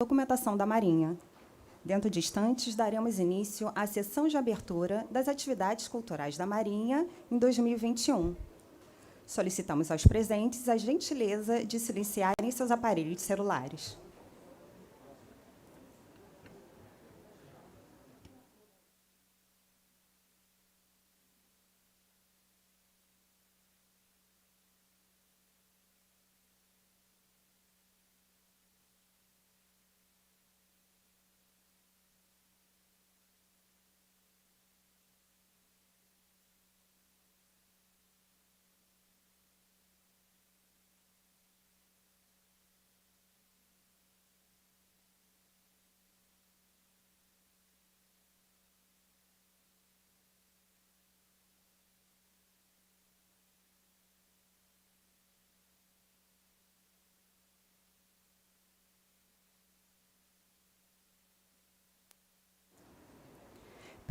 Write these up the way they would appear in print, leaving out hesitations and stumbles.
Documentação da Marinha. Dentro de instantes, daremos início à sessão de abertura das atividades culturais da Marinha em 2021. Solicitamos aos presentes a gentileza de silenciarem seus aparelhos celulares.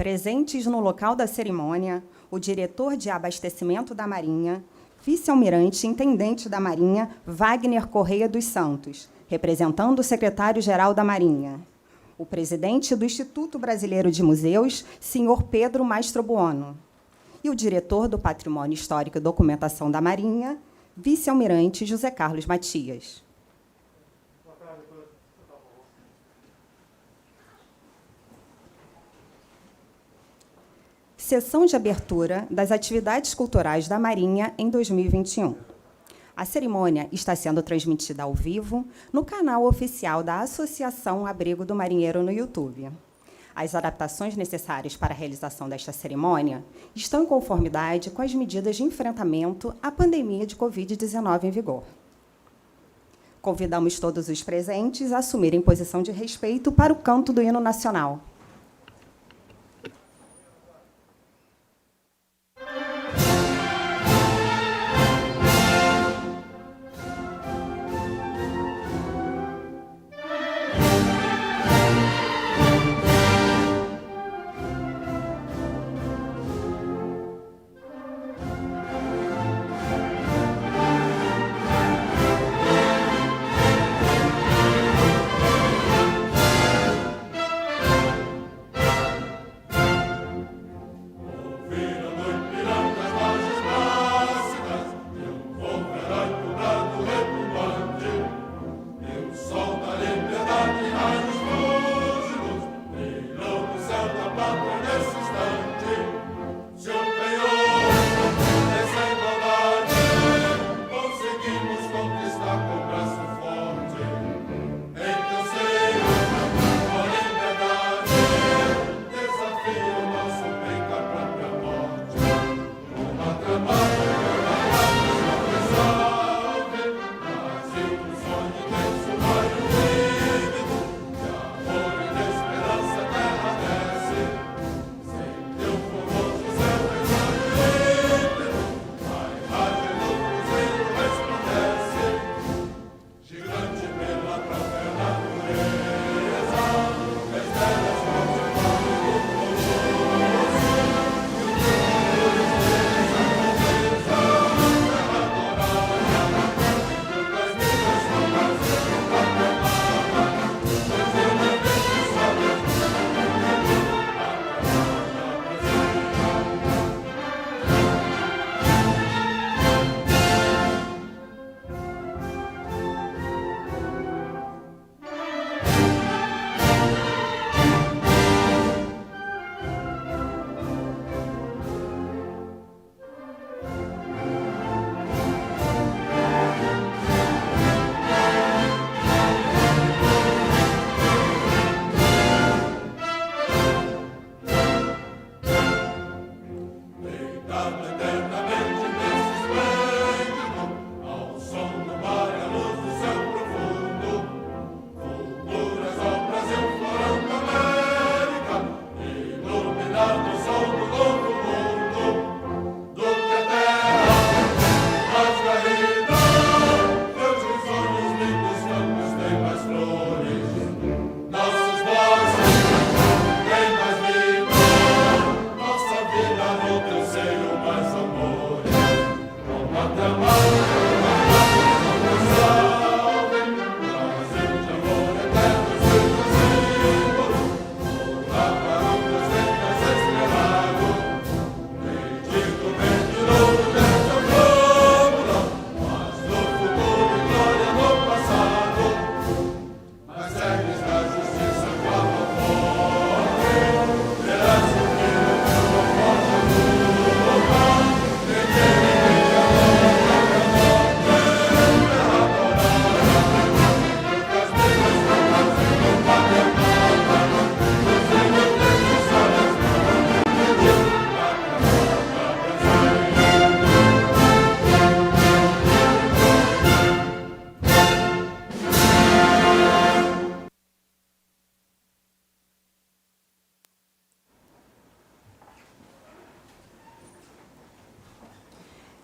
Presentes no local da cerimônia, o diretor de abastecimento da Marinha, vice-almirante intendente da Marinha, Wagner Correia dos Santos, representando o secretário-geral da Marinha. O presidente do Instituto Brasileiro de Museus, senhor Pedro Mastro Buono. E o diretor do Patrimônio Histórico e Documentação da Marinha, vice-almirante José Carlos Matias. Sessão de abertura das atividades culturais da Marinha em 2021. A cerimônia está sendo transmitida ao vivo no canal oficial da Associação Abrigo do Marinheiro no YouTube. As adaptações necessárias para a realização desta cerimônia estão em conformidade com as medidas de enfrentamento à pandemia de Covid-19 em vigor. Convidamos todos os presentes a assumirem posição de respeito para o canto do hino nacional.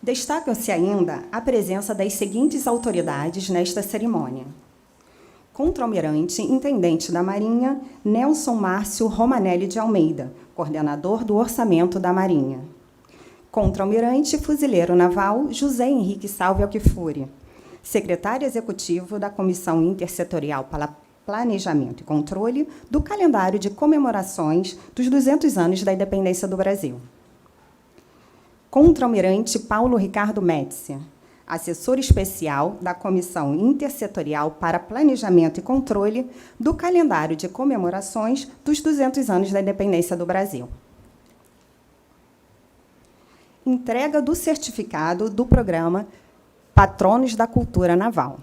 Destaca-se ainda a presença das seguintes autoridades nesta cerimônia: Contra-Almirante Intendente da Marinha, Nelson Márcio Romanelli de Almeida, coordenador do Orçamento da Marinha. Contra-Almirante Fuzileiro Naval, José Henrique Salve Alquifuri, secretário executivo da Comissão Intersetorial para Planejamento e Controle do Calendário de Comemorações dos 200 anos da Independência do Brasil. Contra-Almirante Paulo Ricardo Médici, assessor especial da Comissão Intersetorial para Planejamento e Controle do Calendário de Comemorações dos 200 anos da Independência do Brasil. Entrega do certificado do programa Patronos da Cultura Naval.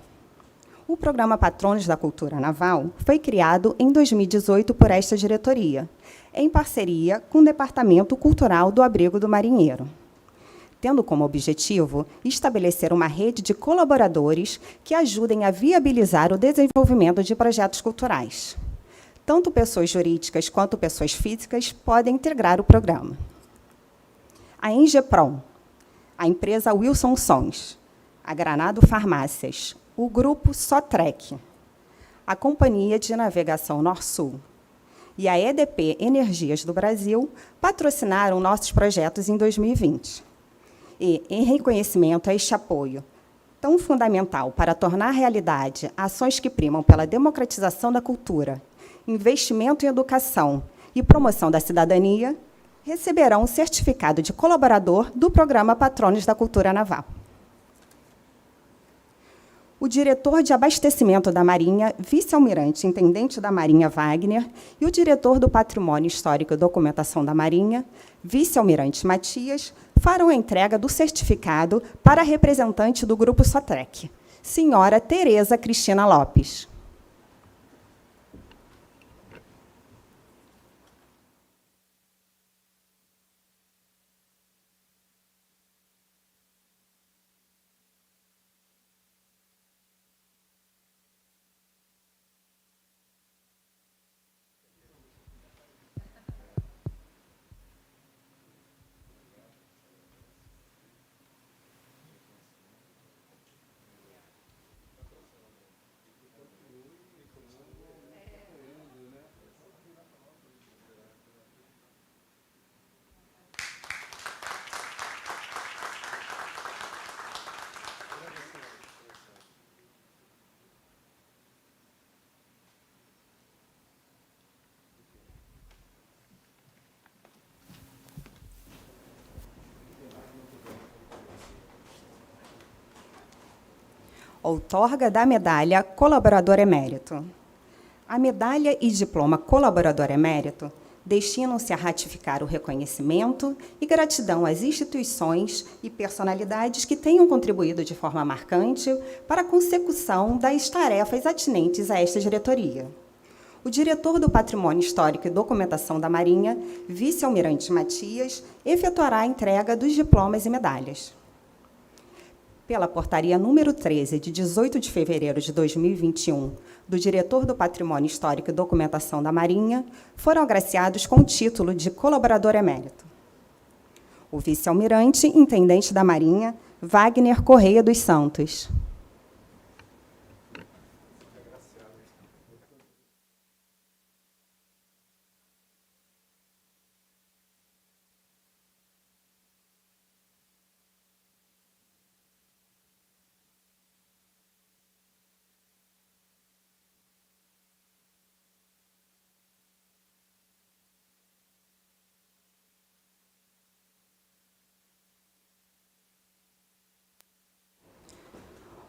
O programa Patronos da Cultura Naval foi criado em 2018 por esta diretoria, em parceria com o Departamento Cultural do Abrigo do Marinheiro, tendo como objetivo estabelecer uma rede de colaboradores que ajudem a viabilizar o desenvolvimento de projetos culturais. Tanto pessoas jurídicas quanto pessoas físicas podem integrar o programa. A Engeprom, a empresa Wilson Sons, a Granado Farmácias, o Grupo Sotrec, a Companhia de Navegação Norsul e a EDP Energias do Brasil patrocinaram nossos projetos em 2020. E, em reconhecimento a este apoio tão fundamental para tornar realidade ações que primam pela democratização da cultura, investimento em educação e promoção da cidadania, receberão um certificado de colaborador do Programa Patronos da Cultura Naval. O diretor de abastecimento da Marinha, vice-almirante intendente da Marinha Wagner, e o diretor do Patrimônio Histórico e Documentação da Marinha, vice-almirante Matias, farão a entrega do certificado para a representante do Grupo Sotrec, senhora Tereza Cristina Lopes. Outorga da medalha Colaborador Emérito. A medalha e diploma Colaborador Emérito destinam-se a ratificar o reconhecimento e gratidão às instituições e personalidades que tenham contribuído de forma marcante para a consecução das tarefas atinentes a esta diretoria. O diretor do Patrimônio Histórico e Documentação da Marinha, vice-almirante Matias, efetuará a entrega dos diplomas e medalhas. Pela portaria número 13, de 18 de fevereiro de 2021, do diretor do Patrimônio Histórico e Documentação da Marinha, foram agraciados com o título de colaborador emérito o vice-almirante intendente da Marinha, Wagner Correia dos Santos.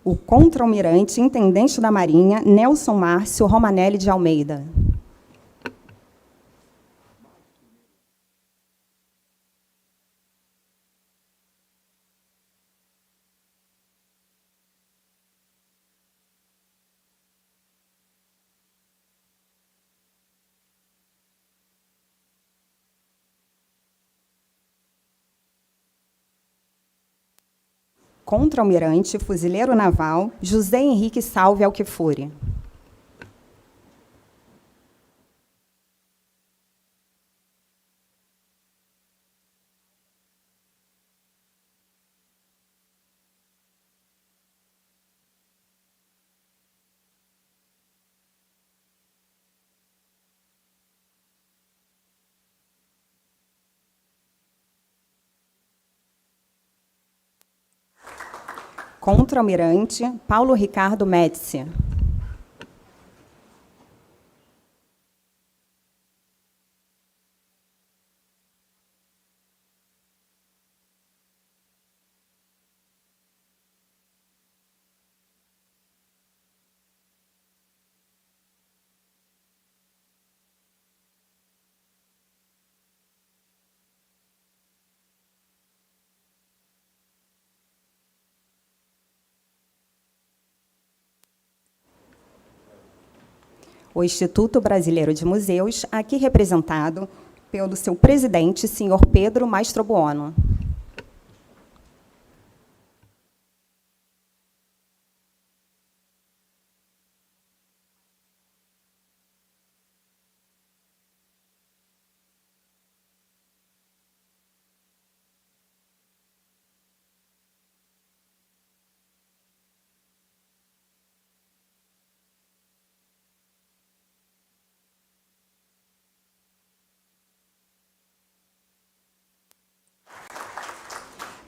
O contra-almirante intendente da Marinha, Nelson Márcio Romanelli de Almeida. Contra-almirante Fuzileiro Naval, José Henrique Salve Alquifuri. Contra-almirante Paulo Ricardo Médici. O Instituto Brasileiro de Museus, aqui representado pelo seu presidente, senhor Pedro Mastrobuono.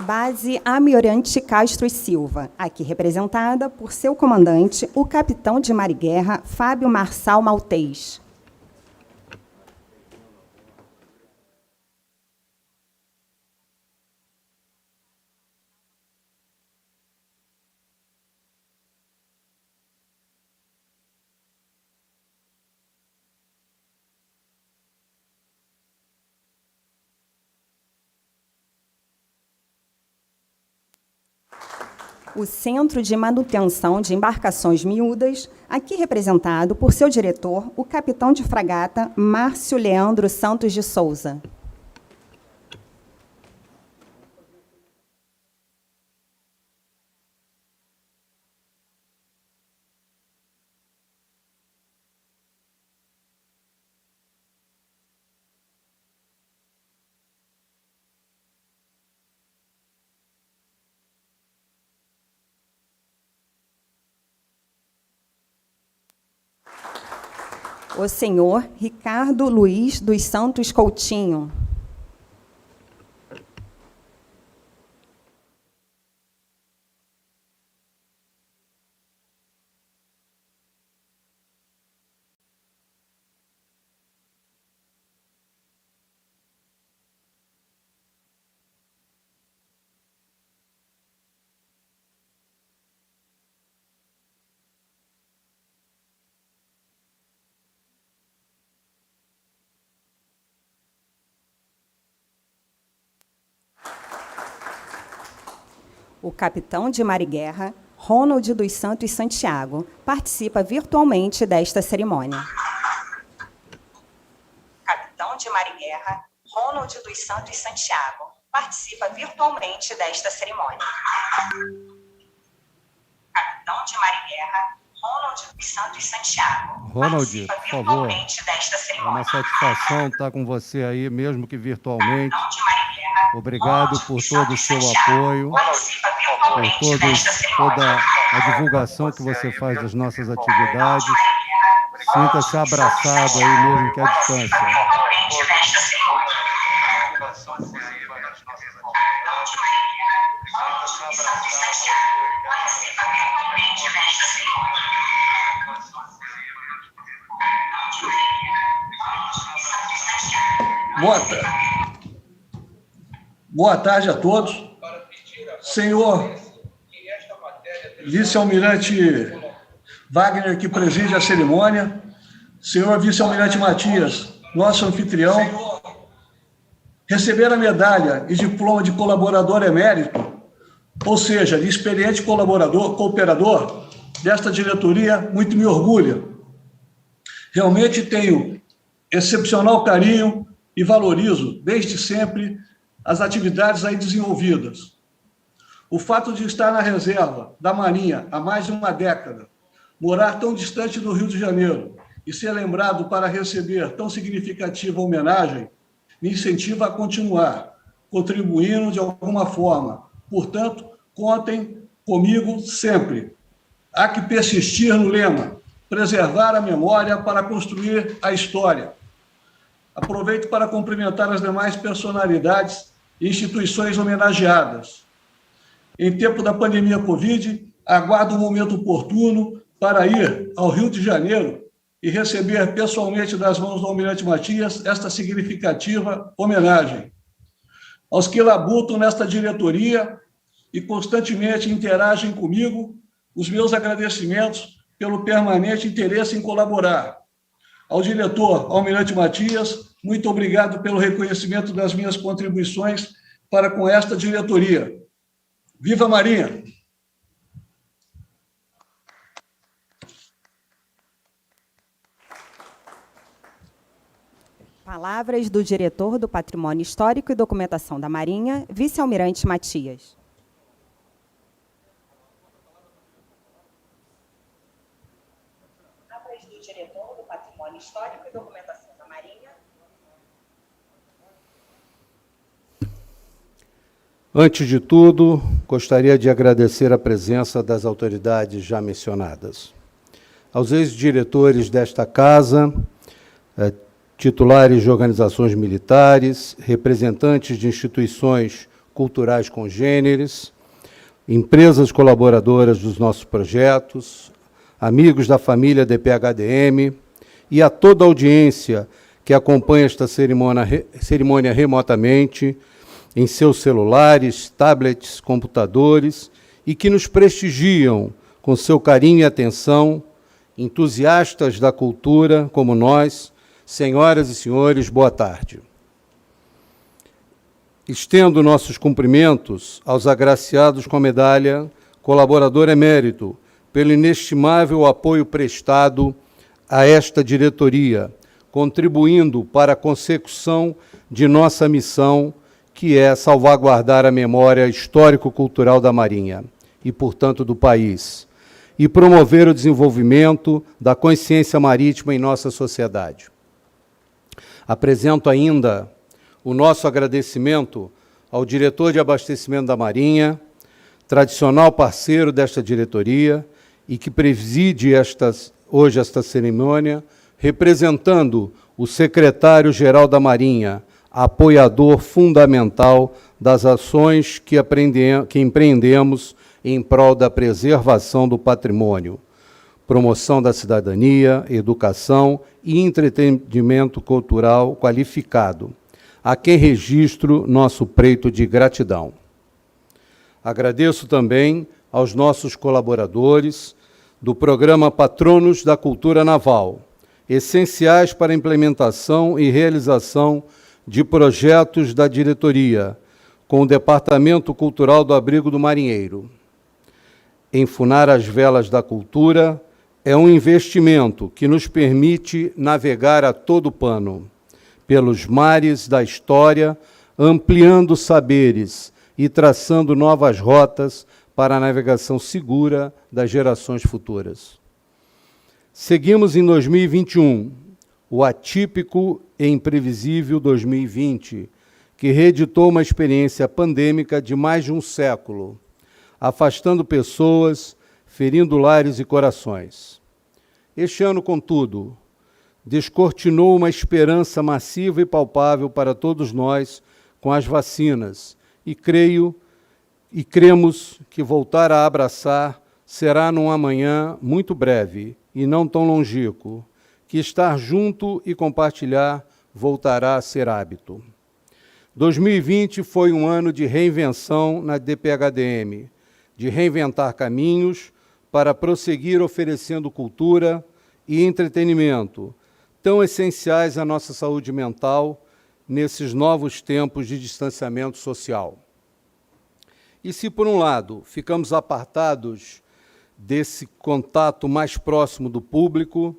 Base Almirante Castro e Silva, aqui representada por seu comandante, o capitão de mar e guerra, Fábio Marçal Maltês. O Centro de Manutenção de Embarcações Miúdas, aqui representado por seu diretor, o capitão de fragata Márcio Leandro Santos de Souza. O senhor Ricardo Luiz dos Santos Coutinho. O capitão de mar e guerra, Ronald dos Santos Santiago, participa virtualmente desta cerimônia. Capitão de mar e guerra, Ronald dos Santos Santiago, participa virtualmente desta cerimônia. Capitão de mar e guerra, Ronald dos Santos Santiago, Ronald, participa por favor, virtualmente desta é cerimônia. uma satisfação estar com você aí, mesmo que virtualmente. Capitão de mar e guerra, Obrigado Ronald por dos todo o Santos seu Santiago, apoio, participa por virtualmente desta cerimônia. toda a divulgação que você faz das nossas atividades. Sinta-se abraçado aí, mesmo que à distância. Boa tarde a todos. Senhor vice-almirante Wagner, que preside a cerimônia, senhor vice-almirante Matias, nosso anfitrião, receber a medalha e diploma de colaborador emérito, ou seja, de experiente cooperador desta diretoria, muito me orgulha. Realmente tenho excepcional carinho e valorizo, desde sempre, as atividades aí desenvolvidas. O fato de estar na reserva da Marinha há mais de uma década, morar tão distante do Rio de Janeiro e ser lembrado para receber tão significativa homenagem, me incentiva a continuar, contribuindo de alguma forma. Portanto, contem comigo sempre. Há que persistir no lema, preservar a memória para construir a história. Aproveito para cumprimentar as demais personalidades e instituições homenageadas. Em tempo da pandemia Covid, aguardo um momento oportuno para ir ao Rio de Janeiro e receber pessoalmente das mãos do Almirante Matias esta significativa homenagem. Aos que labutam nesta diretoria e constantemente interagem comigo, os meus agradecimentos pelo permanente interesse em colaborar. Ao diretor Almirante Matias, muito obrigado pelo reconhecimento das minhas contribuições para com esta diretoria. Viva a Marinha! Palavras do diretor do Patrimônio Histórico e Documentação da Marinha, vice-almirante Matias. Palavras do diretor do Patrimônio Histórico e Documentação da Marinha. Antes de tudo, gostaria de agradecer a presença das autoridades já mencionadas. Aos ex-diretores desta casa, titulares de organizações militares, representantes de instituições culturais congêneres, empresas colaboradoras dos nossos projetos, amigos da família DPHDM e a toda a audiência que acompanha esta cerimônia remotamente, em seus celulares, tablets, computadores, e que nos prestigiam com seu carinho e atenção, entusiastas da cultura como nós. Senhoras e senhores, boa tarde. Estendo nossos cumprimentos aos agraciados com a medalha Colaborador Emérito, pelo inestimável apoio prestado a esta diretoria, contribuindo para a consecução de nossa missão, que é salvaguardar a memória histórico-cultural da Marinha e, portanto, do país, e promover o desenvolvimento da consciência marítima em nossa sociedade. Apresento ainda o nosso agradecimento ao diretor de abastecimento da Marinha, tradicional parceiro desta diretoria e que preside hoje esta cerimônia, representando o secretário-geral da Marinha, apoiador fundamental das ações que empreendemos em prol da preservação do patrimônio, promoção da cidadania, educação e entretenimento cultural qualificado, a quem registro nosso preito de gratidão. Agradeço também aos nossos colaboradores do programa Patronos da Cultura Naval, essenciais para a implementação e realização de projetos da diretoria, com o Departamento Cultural do Abrigo do Marinheiro. Enfunar as velas da cultura é um investimento que nos permite navegar a todo pano, pelos mares da história, ampliando saberes e traçando novas rotas para a navegação segura das gerações futuras. Seguimos em 2021, o atípico e imprevisível 2020, que reeditou uma experiência pandêmica de mais de um século, afastando pessoas, ferindo lares e corações. Este ano, contudo, descortinou uma esperança massiva e palpável para todos nós com as vacinas, e cremos que voltar a abraçar será num amanhã muito breve e não tão longínquo, que estar junto e compartilhar voltará a ser hábito. 2020 foi um ano de reinvenção na DPHDM, de reinventar caminhos para prosseguir oferecendo cultura e entretenimento, tão essenciais à nossa saúde mental nesses novos tempos de distanciamento social. E se, por um lado, ficamos apartados desse contato mais próximo do público,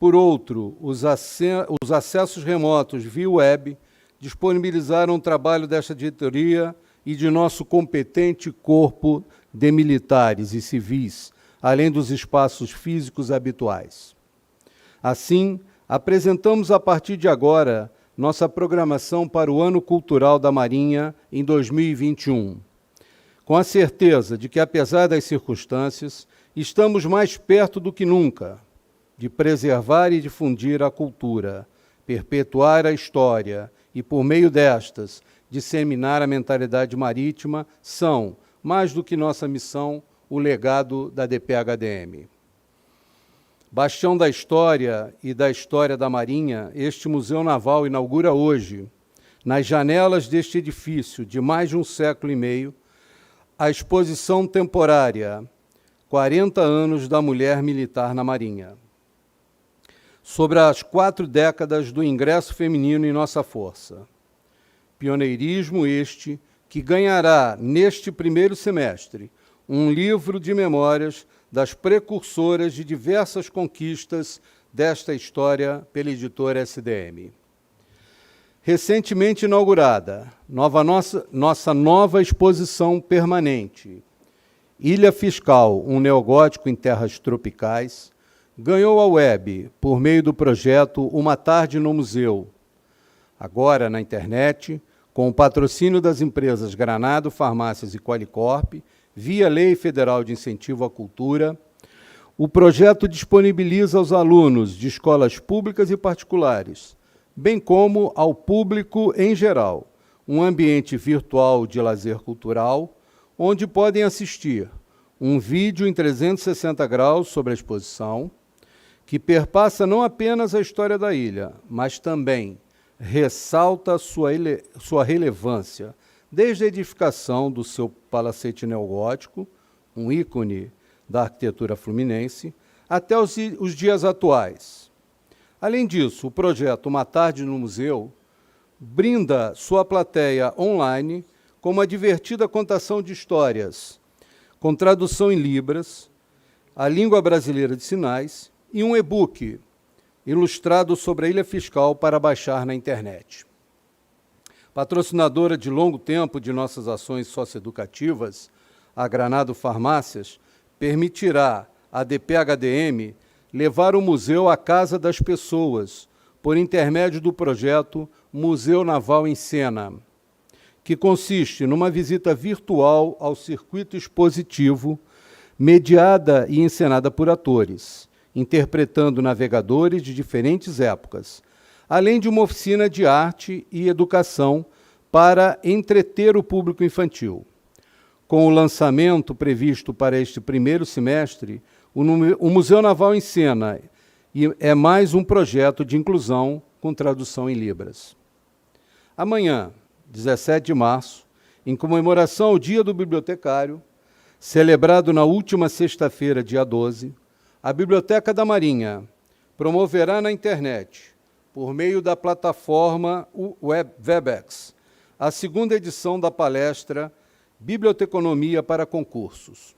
por outro, os acessos remotos via web disponibilizaram o trabalho desta diretoria e de nosso competente corpo de militares e civis, além dos espaços físicos habituais. Assim, apresentamos a partir de agora nossa programação para o Ano Cultural da Marinha em 2021, com a certeza de que, apesar das circunstâncias, estamos mais perto do que nunca de preservar e difundir a cultura, perpetuar a história e, por meio destas, disseminar a mentalidade marítima, são, mais do que nossa missão, o legado da DPHDM. Bastião da história e da história da Marinha, este Museu Naval inaugura hoje, nas janelas deste edifício de mais de um século e meio, a exposição temporária 40 anos da mulher militar na Marinha, sobre as 4 décadas do ingresso feminino em nossa força. Pioneirismo este que ganhará, neste primeiro semestre, um livro de memórias das precursoras de diversas conquistas desta história pela editora SDM. Recentemente inaugurada, nossa nova exposição permanente, Ilha Fiscal, um neogótico em terras tropicais, ganhou a web por meio do projeto Uma Tarde no Museu. Agora na internet, com o patrocínio das empresas Granado Farmácias e Qualicorp, via Lei Federal de Incentivo à Cultura, o projeto disponibiliza aos alunos de escolas públicas e particulares, bem como ao público em geral, um ambiente virtual de lazer cultural, onde podem assistir um vídeo em 360 graus sobre a exposição, que perpassa não apenas a história da ilha, mas também ressalta sua relevância, desde a edificação do seu palacete neogótico, um ícone da arquitetura fluminense, até os dias atuais. Além disso, o projeto Uma Tarde no Museu brinda sua plateia online com uma divertida contação de histórias, com tradução em Libras, a língua brasileira de sinais e um e-book ilustrado sobre a Ilha Fiscal para baixar na internet. Patrocinadora de longo tempo de nossas ações socioeducativas, a Granado Farmácias permitirá à DPHDM levar o museu à casa das pessoas, por intermédio do projeto Museu Naval em Cena, que consiste numa visita virtual ao circuito expositivo, mediada e encenada por atores, interpretando navegadores de diferentes épocas, além de uma oficina de arte e educação para entreter o público infantil. Com o lançamento previsto para este primeiro semestre, o Museu Naval em Cena é mais um projeto de inclusão com tradução em Libras. Amanhã, 17 de março, em comemoração ao Dia do Bibliotecário, celebrado na última sexta-feira, dia 12, a Biblioteca da Marinha promoverá na internet, por meio da plataforma Webex, a segunda edição da palestra Biblioteconomia para Concursos.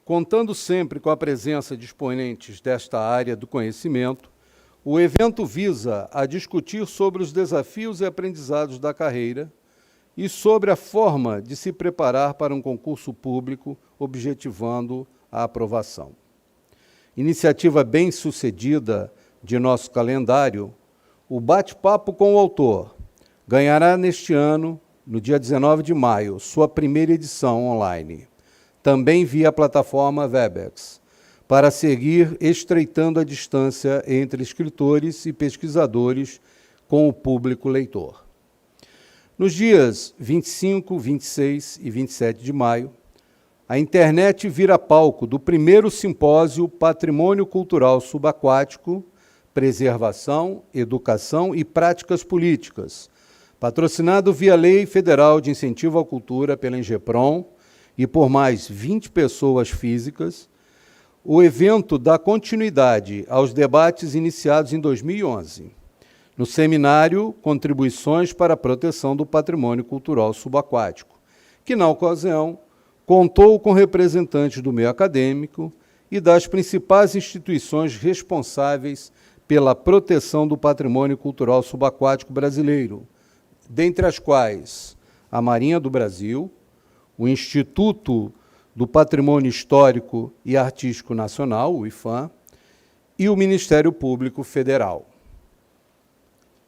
Contando sempre com a presença de expoentes desta área do conhecimento, o evento visa a discutir sobre os desafios e aprendizados da carreira e sobre a forma de se preparar para um concurso público, objetivando a aprovação. Iniciativa bem-sucedida de nosso calendário, o bate-papo com o autor ganhará neste ano, no dia 19 de maio, sua primeira edição online, também via a plataforma Webex, para seguir estreitando a distância entre escritores e pesquisadores com o público leitor. Nos dias 25, 26 e 27 de maio, a internet vira palco do primeiro simpósio Patrimônio Cultural Subaquático, Preservação, Educação e Práticas Políticas, patrocinado via Lei Federal de Incentivo à Cultura pela Engeprom e por mais 20 pessoas físicas. O evento dá continuidade aos debates iniciados em 2011, no seminário Contribuições para a Proteção do Patrimônio Cultural Subaquático, que, na ocasião, contou com representantes do meio acadêmico e das principais instituições responsáveis pela proteção do patrimônio cultural subaquático brasileiro, dentre as quais a Marinha do Brasil, o Instituto do Patrimônio Histórico e Artístico Nacional, o IPHAN, e o Ministério Público Federal.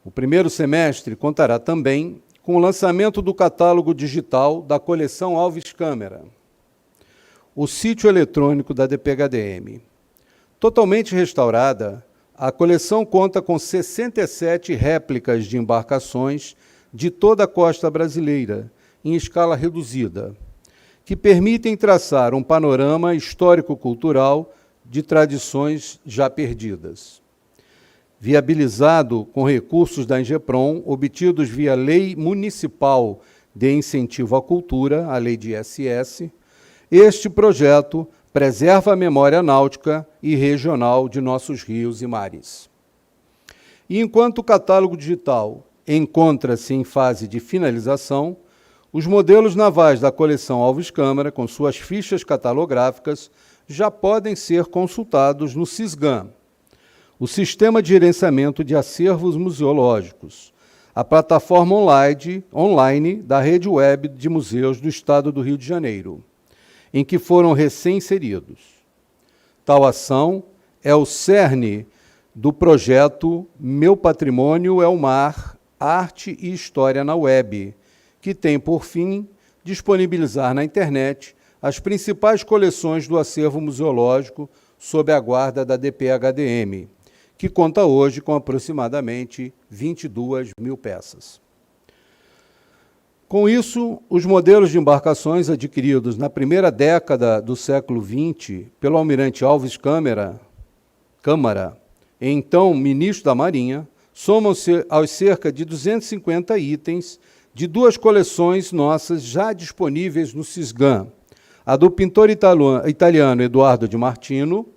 O primeiro semestre contará também com o lançamento do catálogo digital da coleção Alves Câmara, o sítio eletrônico da DPHDM. Totalmente restaurada, a coleção conta com 67 réplicas de embarcações de toda a costa brasileira, em escala reduzida, que permitem traçar um panorama histórico-cultural de tradições já perdidas. Viabilizado com recursos da Ingeprom, obtidos via Lei Municipal de Incentivo à Cultura, a Lei de ISS, este projeto preserva a memória náutica e regional de nossos rios e mares. E enquanto o catálogo digital encontra-se em fase de finalização, os modelos navais da coleção Alves Câmara, com suas fichas catalográficas, já podem ser consultados no SISGAM, o Sistema de Gerenciamento de Acervos Museológicos, a plataforma online da Rede Web de Museus do Estado do Rio de Janeiro, em que foram recém-inseridos. Tal ação é o cerne do projeto Meu Patrimônio é o Mar, Arte e História na Web, que tem por fim disponibilizar na internet as principais coleções do acervo museológico sob a guarda da DPHDM, que conta hoje com aproximadamente 22 mil peças. Com isso, os modelos de embarcações adquiridos na primeira década do século XX pelo almirante Alves Câmara, então ministro da Marinha, somam-se aos cerca de 250 itens de duas coleções nossas já disponíveis no SISGAM, a do pintor italiano Eduardo de Martino,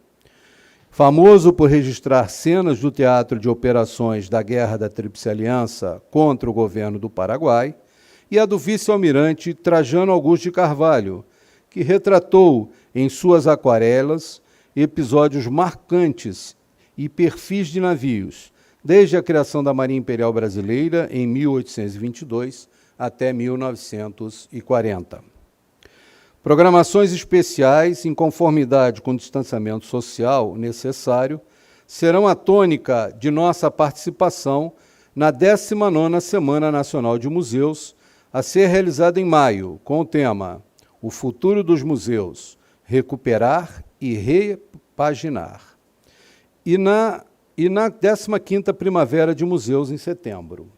famoso por registrar cenas do teatro de operações da Guerra da Tríplice Aliança contra o governo do Paraguai, e a do vice-almirante Trajano Augusto de Carvalho, que retratou em suas aquarelas episódios marcantes e perfis de navios, desde a criação da Marinha Imperial Brasileira, em 1822, até 1940. Programações especiais, em conformidade com o distanciamento social necessário, serão a tônica de nossa participação na 19ª Semana Nacional de Museus, a ser realizada em maio, com o tema O Futuro dos Museus, Recuperar e Repaginar. E na 15ª Primavera de Museus, em setembro.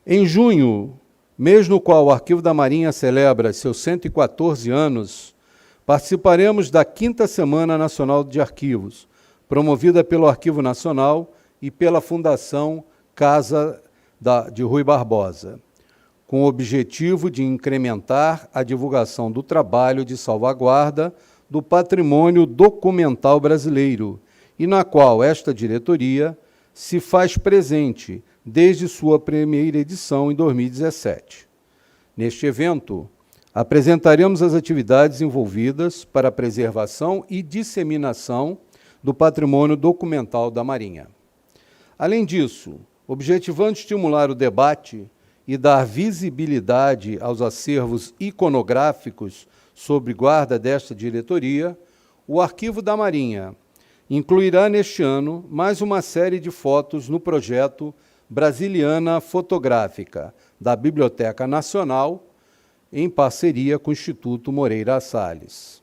Em junho, mês no qual o Arquivo da Marinha celebra seus 114 anos, participaremos da 5ª Semana Nacional de Arquivos, promovida pelo Arquivo Nacional e pela Fundação Casa de Rui Barbosa, com o objetivo de incrementar a divulgação do trabalho de salvaguarda do patrimônio documental brasileiro, e na qual esta diretoria se faz presente desde sua primeira edição em 2017. Neste evento, apresentaremos as atividades envolvidas para a preservação e disseminação do patrimônio documental da Marinha. Além disso, objetivando estimular o debate e dar visibilidade aos acervos iconográficos sob guarda desta diretoria, o Arquivo da Marinha incluirá neste ano mais uma série de fotos no projeto Brasiliana Fotográfica, da Biblioteca Nacional, em parceria com o Instituto Moreira Salles.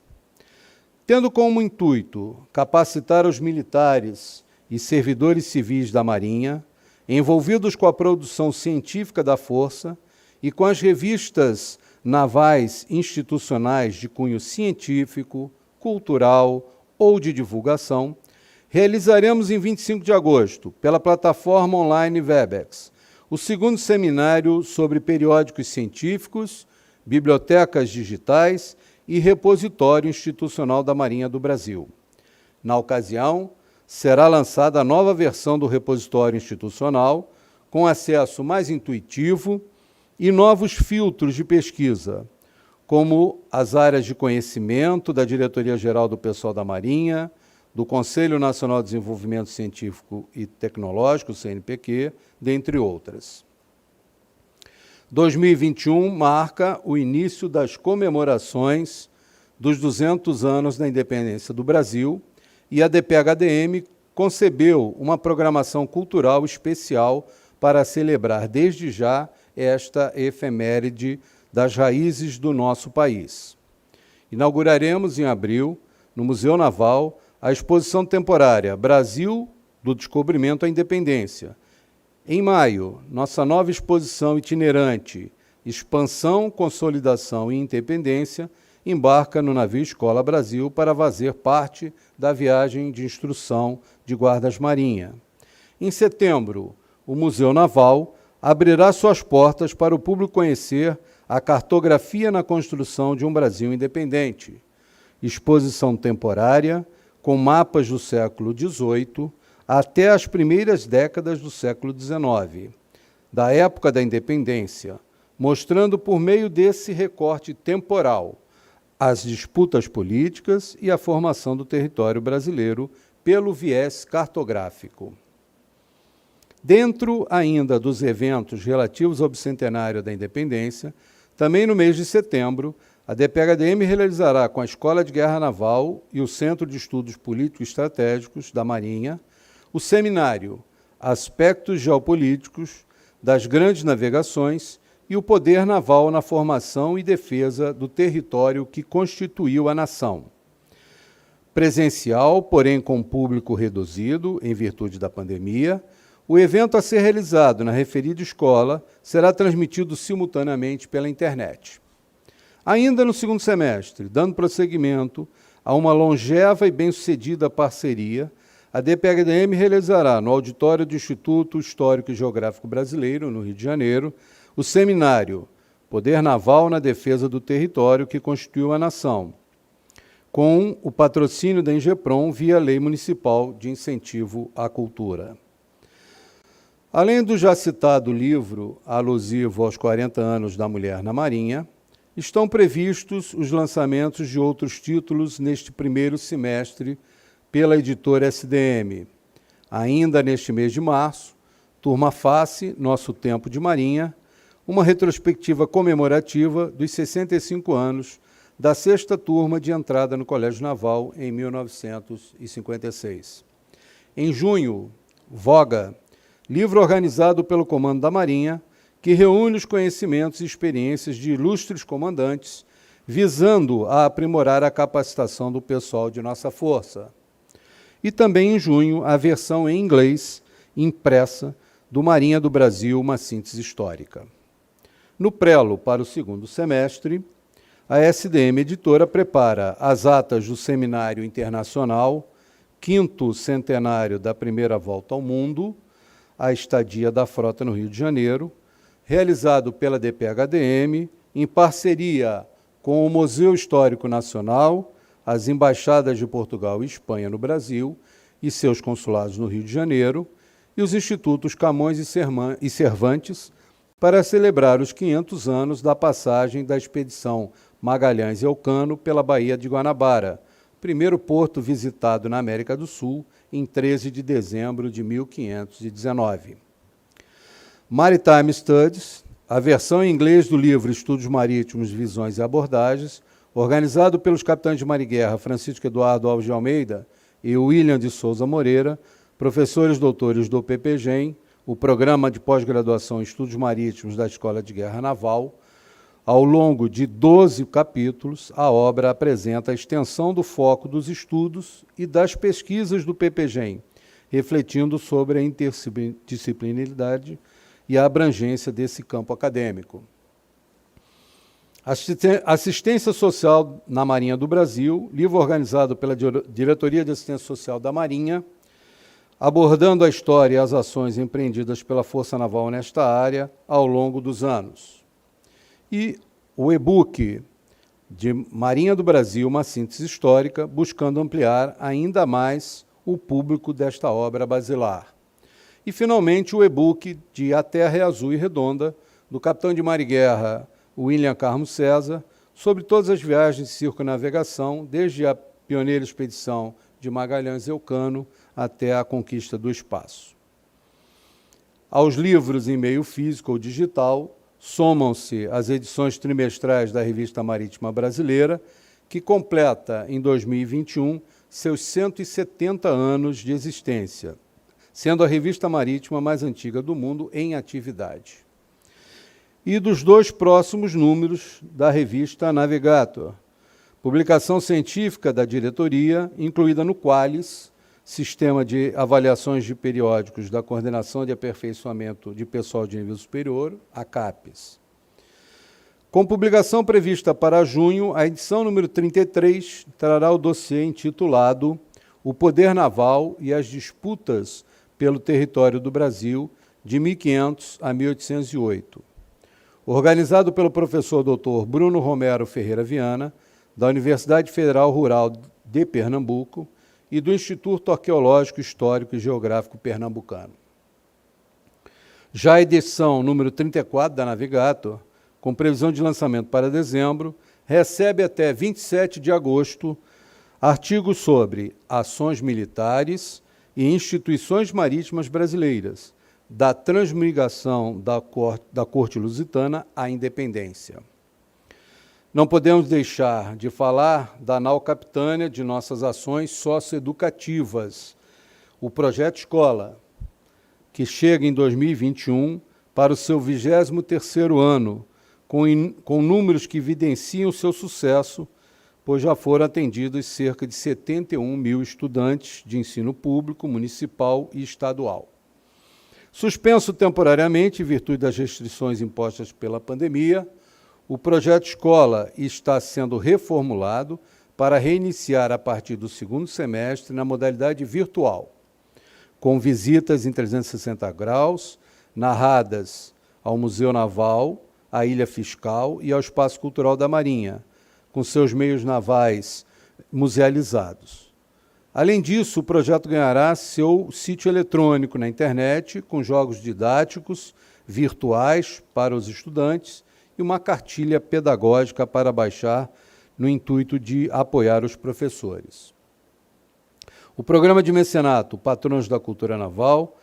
Tendo como intuito capacitar os militares e servidores civis da Marinha, envolvidos com a produção científica da Força e com as revistas navais institucionais de cunho científico, cultural ou de divulgação, realizaremos em 25 de agosto, pela plataforma online Webex, o segundo seminário sobre periódicos científicos, bibliotecas digitais e repositório institucional da Marinha do Brasil. Na ocasião, será lançada a nova versão do repositório institucional, com acesso mais intuitivo e novos filtros de pesquisa, como as áreas de conhecimento da Diretoria-Geral do Pessoal da Marinha, do Conselho Nacional de Desenvolvimento Científico e Tecnológico, CNPq, dentre outras. 2021 marca o início das comemorações dos 200 anos da independência do Brasil e a DPHDM concebeu uma programação cultural especial para celebrar desde já esta efeméride das raízes do nosso país. Inauguraremos em abril, no Museu Naval, a exposição temporária Brasil do Descobrimento à Independência. Em maio, nossa nova exposição itinerante expansão, consolidação e independência, embarca no navio Escola Brasil para fazer parte da viagem de instrução de guardas-marinha. Em setembro, o Museu Naval abrirá suas portas para o público conhecer a cartografia na construção de um Brasil independente. Exposição temporária com mapas do século XVIII até as primeiras décadas do século XIX, da época da independência, mostrando por meio desse recorte temporal as disputas políticas e a formação do território brasileiro pelo viés cartográfico. Dentro ainda dos eventos relativos ao bicentenário da independência, também no mês de setembro, a DPHDM realizará com a Escola de Guerra Naval e o Centro de Estudos Políticos Estratégicos da Marinha o seminário Aspectos Geopolíticos das Grandes Navegações e o Poder Naval na Formação e Defesa do Território que constituiu a nação. Presencial, porém com público reduzido em virtude da pandemia, o evento a ser realizado na referida escola será transmitido simultaneamente pela internet. Ainda no segundo semestre, dando prosseguimento a uma longeva e bem-sucedida parceria, a DPHDM realizará no auditório do Instituto Histórico e Geográfico Brasileiro, no Rio de Janeiro, o seminário Poder Naval na Defesa do Território que constituiu a nação, com o patrocínio da Ingeprom via Lei Municipal de Incentivo à Cultura. Além do já citado livro alusivo aos 40 anos da mulher na Marinha, estão previstos os lançamentos de outros títulos neste primeiro semestre pela editora SDM. Ainda neste mês de março, Turma Face, Nosso Tempo de Marinha, uma retrospectiva comemorativa dos 65 anos da sexta turma de entrada no Colégio Naval em 1956. Em junho, Voga, livro organizado pelo Comando da Marinha, que reúne os conhecimentos e experiências de ilustres comandantes, visando a aprimorar a capacitação do pessoal de nossa força. E também em junho, a versão em inglês, impressa, do Marinha do Brasil, uma síntese histórica. No prelo para o segundo semestre, a SDM Editora prepara as atas do Seminário Internacional, 5º Centenário da Primeira Volta ao Mundo, a estadia da frota no Rio de Janeiro, realizado pela DPHDM, em parceria com o Museu Histórico Nacional, as embaixadas de Portugal e Espanha no Brasil e seus consulados no Rio de Janeiro, e os institutos Camões e Cervantes, para celebrar os 500 anos da passagem da expedição Magalhães e Elcano pela Baía de Guanabara, primeiro porto visitado na América do Sul, em 13 de dezembro de 1519. Maritime Studies, a versão em inglês do livro Estudos Marítimos, Visões e Abordagens, organizado pelos capitães de mar e guerra Francisco Eduardo Alves de Almeida e William de Souza Moreira, professores doutores do PPGEM, o Programa de Pós-Graduação em Estudos Marítimos da Escola de Guerra Naval. Ao longo de 12 capítulos, a obra apresenta a extensão do foco dos estudos e das pesquisas do PPGEM, refletindo sobre a interdisciplinaridade e a abrangência desse campo acadêmico. Assistência Social na Marinha do Brasil, livro organizado pela Diretoria de Assistência Social da Marinha, abordando a história e as ações empreendidas pela Força Naval nesta área ao longo dos anos. E o e-book de Marinha do Brasil, uma síntese histórica, buscando ampliar ainda mais o público desta obra basilar. E, finalmente, o e-book de A Terra é Azul e Redonda, do capitão de mar e guerra William Carlos César, sobre todas as viagens de circunnavegação, desde a pioneira expedição de Magalhães e Elcano até a conquista do espaço. Aos livros em meio físico ou digital, somam-se as edições trimestrais da Revista Marítima Brasileira, que completa, em 2021, seus 170 anos de existência, sendo a revista marítima mais antiga do mundo em atividade. E dos 2 próximos números da revista Navigator, publicação científica da diretoria, incluída no Qualis, Sistema de Avaliações de Periódicos da Coordenação de Aperfeiçoamento de Pessoal de Nível Superior, a CAPES. Com publicação prevista para junho, a edição número 33 trará o dossiê intitulado O Poder Naval e as Disputas pelo Território do Brasil, de 1500 a 1808. Organizado pelo professor Dr. Bruno Romero Ferreira Viana, da Universidade Federal Rural de Pernambuco e do Instituto Arqueológico, Histórico e Geográfico Pernambucano. Já a edição número 34 da Navigator, com previsão de lançamento para dezembro, recebe até 27 de agosto artigos sobre ações militares e instituições marítimas brasileiras, da transmigração da Corte Lusitana à independência. Não podemos deixar de falar da nau capitânia de nossas ações socioeducativas, o Projeto Escola, que chega em 2021 para o seu 23º ano, com números que evidenciam seu sucesso, pois já foram atendidos cerca de 71 mil estudantes de ensino público, municipal e estadual. Suspenso temporariamente em virtude das restrições impostas pela pandemia, o Projeto Escola está sendo reformulado para reiniciar a partir do segundo semestre na modalidade virtual, com visitas em 360 graus, narradas ao Museu Naval, à Ilha Fiscal e ao Espaço Cultural da Marinha, com seus meios navais musealizados. Além disso, o projeto ganhará seu sítio eletrônico na internet, com jogos didáticos, virtuais para os estudantes e uma cartilha pedagógica para baixar no intuito de apoiar os professores. O programa de mecenato Patronos da Cultura Naval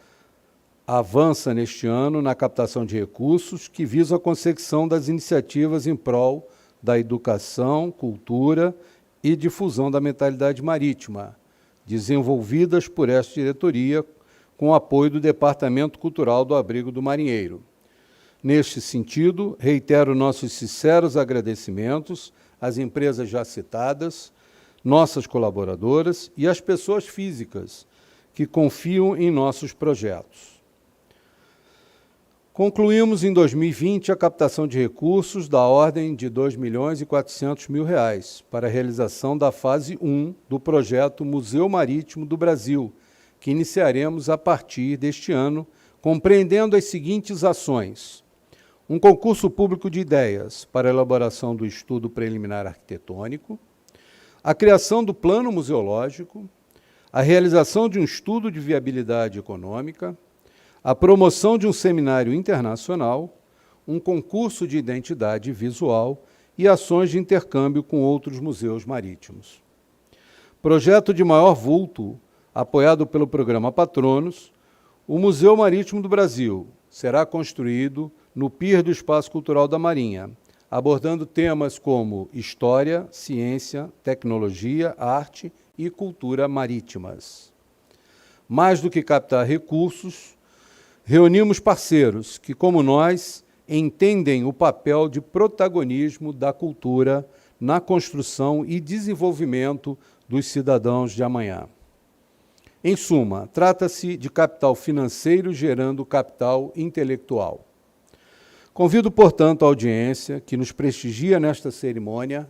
avança neste ano na captação de recursos que visam a consecução das iniciativas em prol da educação, cultura e difusão da mentalidade marítima, desenvolvidas por esta diretoria com o apoio do Departamento Cultural do Abrigo do Marinheiro. Neste sentido, reitero nossos sinceros agradecimentos às empresas já citadas, nossas colaboradoras e às pessoas físicas que confiam em nossos projetos. Concluímos em 2020 a captação de recursos da ordem de R$ 2.400.000 para a realização da fase 1 do projeto Museu Marítimo do Brasil, que iniciaremos a partir deste ano, compreendendo as seguintes ações: um concurso público de ideias para a elaboração do estudo preliminar arquitetônico, a criação do plano museológico, a realização de um estudo de viabilidade econômica, a promoção de um seminário internacional, um concurso de identidade visual e ações de intercâmbio com outros museus marítimos. Projeto de maior vulto, apoiado pelo programa Patronos, o Museu Marítimo do Brasil será construído no pier do Espaço Cultural da Marinha, abordando temas como história, ciência, tecnologia, arte e cultura marítimas. Mais do que captar recursos, reunimos parceiros que, como nós, entendem o papel de protagonismo da cultura na construção e desenvolvimento dos cidadãos de amanhã. Em suma, trata-se de capital financeiro gerando capital intelectual. Convido, portanto, a audiência que nos prestigia nesta cerimônia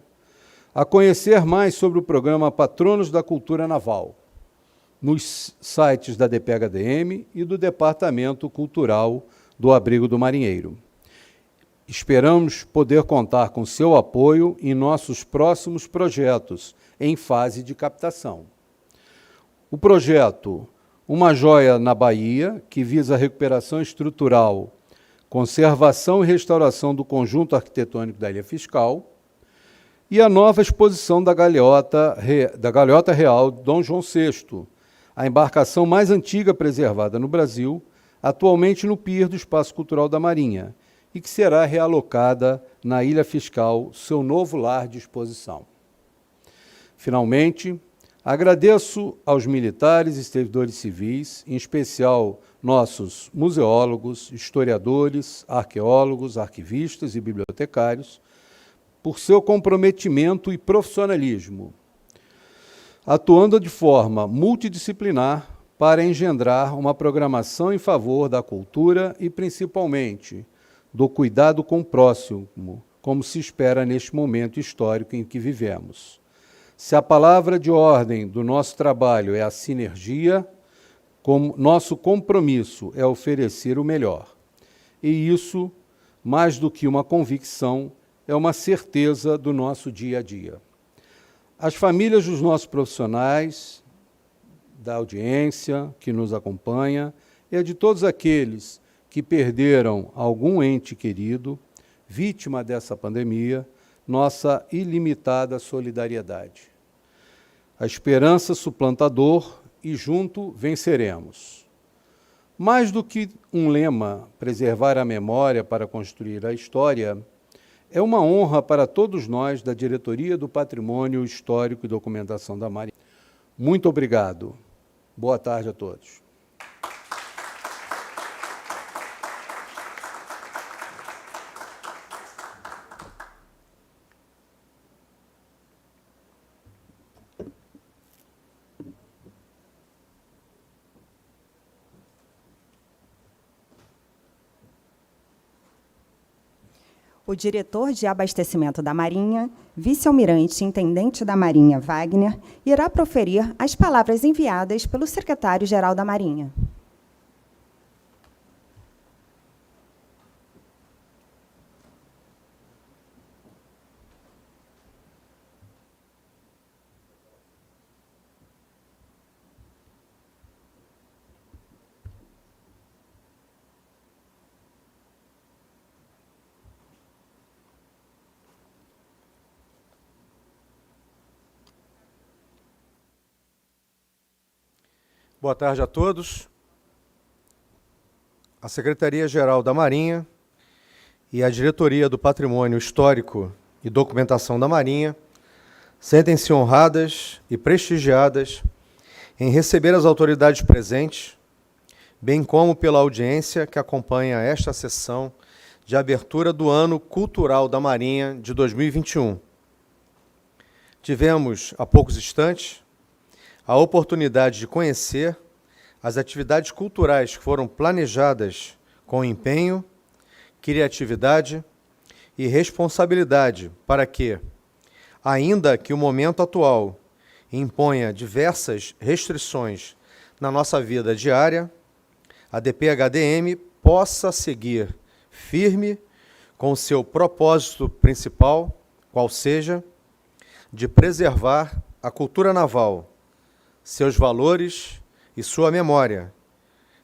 a conhecer mais sobre o programa Patronos da Cultura Naval, nos sites da DPHDM e do Departamento Cultural do Abrigo do Marinheiro. Esperamos poder contar com seu apoio em nossos próximos projetos em fase de captação. O projeto Uma Joia na Bahia, que visa a recuperação estrutural, conservação e restauração do conjunto arquitetônico da Ilha Fiscal, e a nova exposição da Galeota Real Dom João VI, a embarcação mais antiga preservada no Brasil, atualmente no pier do Espaço Cultural da Marinha, e que será realocada na Ilha Fiscal, seu novo lar de exposição. Finalmente, agradeço aos militares e servidores civis, em especial nossos museólogos, historiadores, arqueólogos, arquivistas e bibliotecários, por seu comprometimento e profissionalismo, atuando de forma multidisciplinar para engendrar uma programação em favor da cultura e, principalmente, do cuidado com o próximo, como se espera neste momento histórico em que vivemos. Se a palavra de ordem do nosso trabalho é a sinergia, nosso compromisso é oferecer o melhor. E isso, mais do que uma convicção, é uma certeza do nosso dia a dia. As famílias dos nossos profissionais, da audiência que nos acompanha, e a de todos aqueles que perderam algum ente querido, vítima dessa pandemia, nossa ilimitada solidariedade. A esperança suplantador e junto venceremos. Mais do que um lema, preservar a memória para construir a história, é uma honra para todos nós da Diretoria do Patrimônio Histórico e Documentação da Marinha. Muito obrigado. Boa tarde a todos. O diretor de abastecimento da Marinha, vice-almirante intendente da Marinha, Wagner, irá proferir as palavras enviadas pelo secretário-geral da Marinha. Boa tarde a todos. A Secretaria-Geral da Marinha e a Diretoria do Patrimônio Histórico e Documentação da Marinha sentem-se honradas e prestigiadas em receber as autoridades presentes, bem como pela audiência que acompanha esta sessão de abertura do Ano Cultural da Marinha de 2021. Tivemos, há poucos instantes, a oportunidade de conhecer as atividades culturais que foram planejadas com empenho, criatividade e responsabilidade para que, ainda que o momento atual imponha diversas restrições na nossa vida diária, a DP-HDM possa seguir firme com seu propósito principal, qual seja, de preservar a cultura naval, seus valores e sua memória,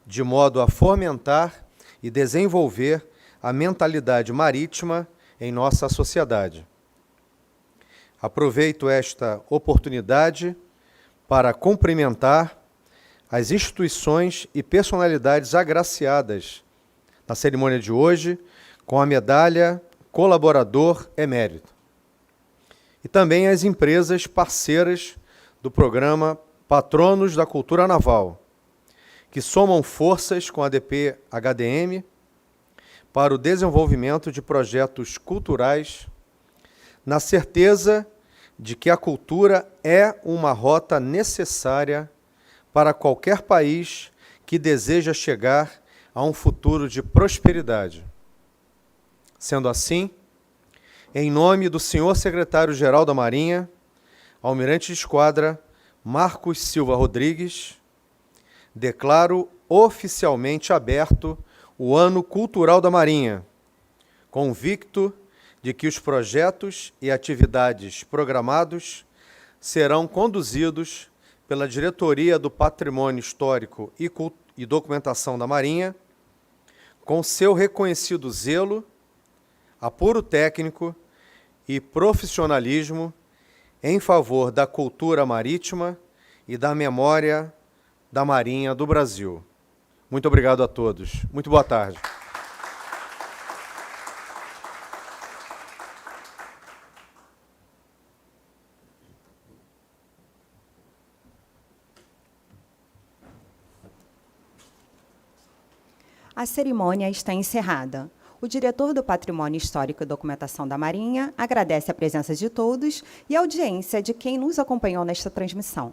de modo a fomentar e desenvolver a mentalidade marítima em nossa sociedade. Aproveito esta oportunidade para cumprimentar as instituições e personalidades agraciadas na cerimônia de hoje com a medalha Colaborador Emérito. E também as empresas parceiras do programa Patronos da Cultura Naval, que somam forças com a DP-HDM para o desenvolvimento de projetos culturais, na certeza de que a cultura é uma rota necessária para qualquer país que deseja chegar a um futuro de prosperidade. Sendo assim, em nome do senhor secretário-geral da Marinha, almirante de esquadra Marcos Silva Rodrigues, declaro oficialmente aberto o Ano Cultural da Marinha, convicto de que os projetos e atividades programados serão conduzidos pela Diretoria do Patrimônio Histórico e Documentação da Marinha, com seu reconhecido zelo, apuro técnico e profissionalismo em favor da cultura marítima e da memória da Marinha do Brasil. Muito obrigado a todos. Muito boa tarde. A cerimônia está encerrada. O diretor do Patrimônio Histórico e Documentação da Marinha agradece a presença de todos e a audiência de quem nos acompanhou nesta transmissão.